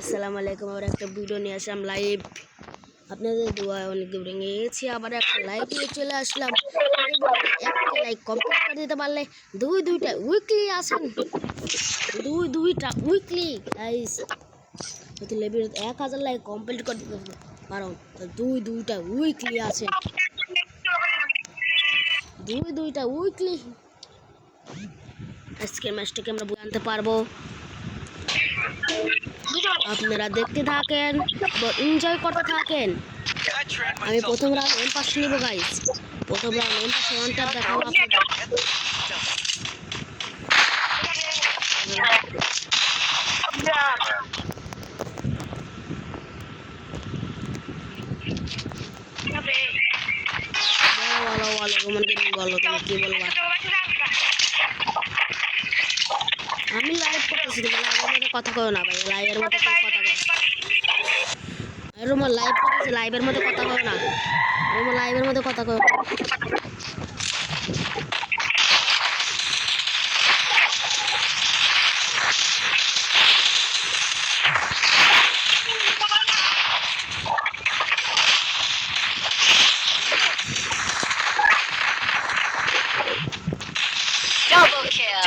আসসালামু আলাইকুম। আবার একটা ভিডিও নিয়ে আসলাম লাইভ। আপনাদের দোয়ায় অনেক দূর ভেঙে গেছি, আবার একটা লাইভ নিয়ে চলে আসলাম। একটা লাইক কমপ্লিট করে দিতে পারলে দুইটা উইকলি আসেন, দুইটা উইকলি গাইস। যদি লেভেল 1000 লাইক কমপ্লিট করে দিতে হবে, কারণ দুইটা উইকলি আছে, দুইটা উইকলি। আজকের ম্যাচটাকে আমরা জানতে পারবো, আপনারা দেখতে থাকেন, এনজয় করতে থাকেন। আমি প্রথম রাউন্ড এম পাস নিব গাইস, প্রথম রাউন্ড এম পাস ওয়ানটা দেখাবো আপনাদের। ভালো রোমান গেমিং বলো, তুমি কি বলবা? আমি লাইভ করতেছি, তুমি লাইভের মধ্যে কথা কও না ভাই, লাইভের মধ্যে কথা কও। রোমান লাইভ করতেছি, লাইভের মধ্যে কথা কও না, রোমান লাইভের মধ্যে কথা কও।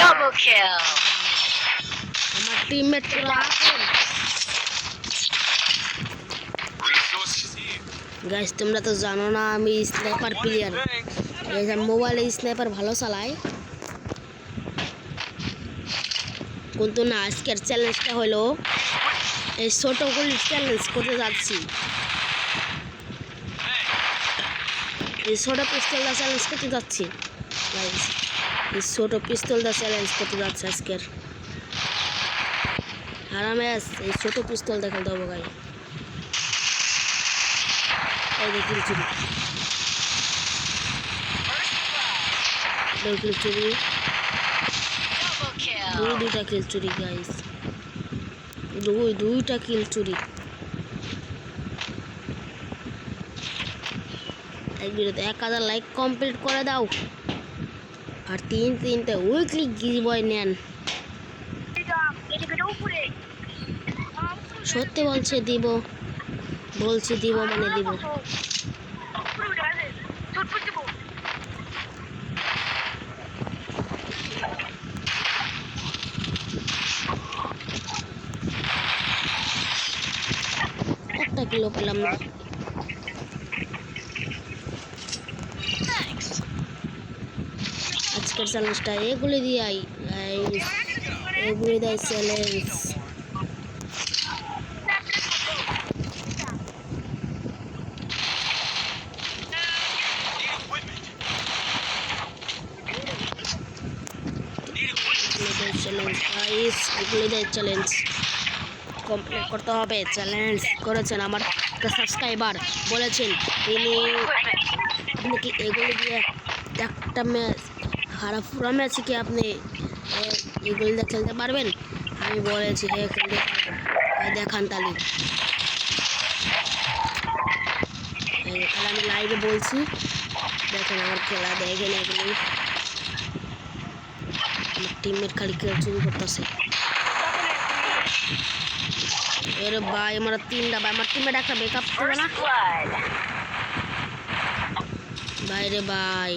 Double kill. আমার টিমমেট পুরো আগুন। গাইস তোমরা তো জানো না আমি স্নাইপার প্লেয়ার, এই যে মোবাইলে স্নাইপার ভালো চালাই। কিন্তু না, আজকের চ্যালেঞ্জটা হলো এই ছোটগুলি চ্যালেঞ্জ করতে যাচ্ছি, এই ছোট পিস্তলটা চ্যালেঞ্জ করতে যাচ্ছি গাইস, এই ছোট পিস্তলটা চ্যালেঞ্জ করতে যাচ্ছে আজকের। আরামে এই ছোট পিস্তল দেখা দেবো গাই। এই দেখি চুরি, চুরি, দুইটা কিল চুরি গাইস, দুইটা কিল চুরি। এক ভিডিওতে 1000 লাইক কমপ্লিট করে দাও, আর তিনটা উইকলি গিভঅ্যাওয়ে নেন। সত্যি বলছি দিব, বলছি দিব মানে দিব। একটা কিলো পেলাম না। আজকের চ্যালেঞ্জটা এগুলি দিয়াই, এগুলি দেয় চ্যালেঞ্জ। চ্যালেঞ্জ কমপ্লিট করতে হবে। চ্যালেঞ্জ করেছেন আমার সাবস্ক্রাইবার, বলেছেন আপনি কি এগুলি দিয়ে একটা ম্যাচ পুরো ম্যাচে কি আপনি এগুলি দিয়ে খেলতে পারবেন? আমি বলেছি হ্যাঁ খেলতে পারবো, দেখান তাহলে। আমি লাইভে বলছি, দেখেন আমার খেলা, দেখেন এগুলি। আমার টিমমেট খালি খেলা চুরি করতেছে। এরে ভাই আমার তিনটা ভাই, আমার টিমমেট একটা ব্যাকআপ করবে না ভাই রে ভাই।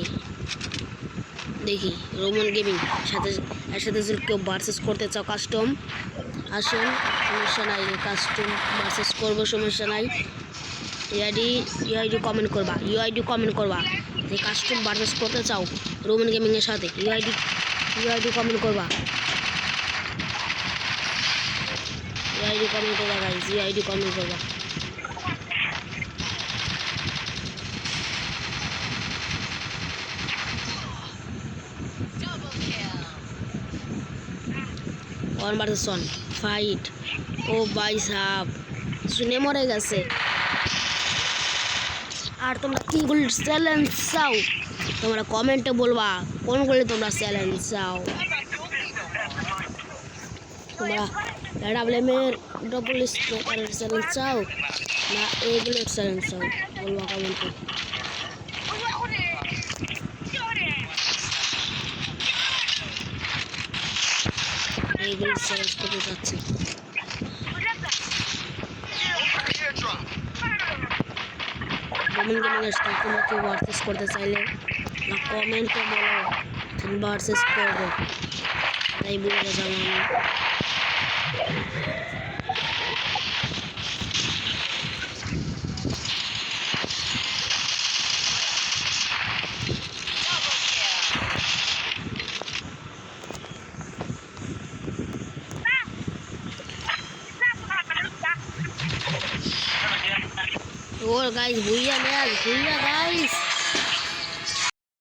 দেখি রোমান গেমিং সাথে একসাথে যদি কেউ ভার্সেস করতে চাও কাস্টম, আসুন, সমস্যা নাই, কাস্টম ভার্সেস করবো, সমস্যা নাই। ইউআইডি কমেন্ট করবা, ইউআইডি কমেন্ট করবা যে কাস্টম ভার্সেস করতে চাও রোমান গেমিংয়ের সাথে, ইউআইডি কমেন্ট করবা, ইউআইডি কমেন্ট করবা গাইস, ইউআইডি কমেন্ট করবা। One versus one fight. ও ভাই সাহেব শুনে মরে গেছে। আর তোমরা কি গুলো চ্যালেঞ্জ চাও তোমরা কমেন্টে বলবা, কোনগুলো তোমরা চ্যালেঞ্জ চাও। তোমরা ডাবলেমের ডবল স্ন্যাপারের চ্যালেঞ্জ চাও না এগুলোর চ্যালেঞ্জ চাও, বলবা কমেন্টে। এইগুলো চ্যালেঞ্জ করতে যাচ্ছি। কমেন্ট গেমিং স্টার তোমরা কেউ ভার্সেস করতে চাইলে না কমেন্টে বলো ভার্সেস করবো তাই বলে গেলাম আমি और गाइस भूया मैच भूया गाइस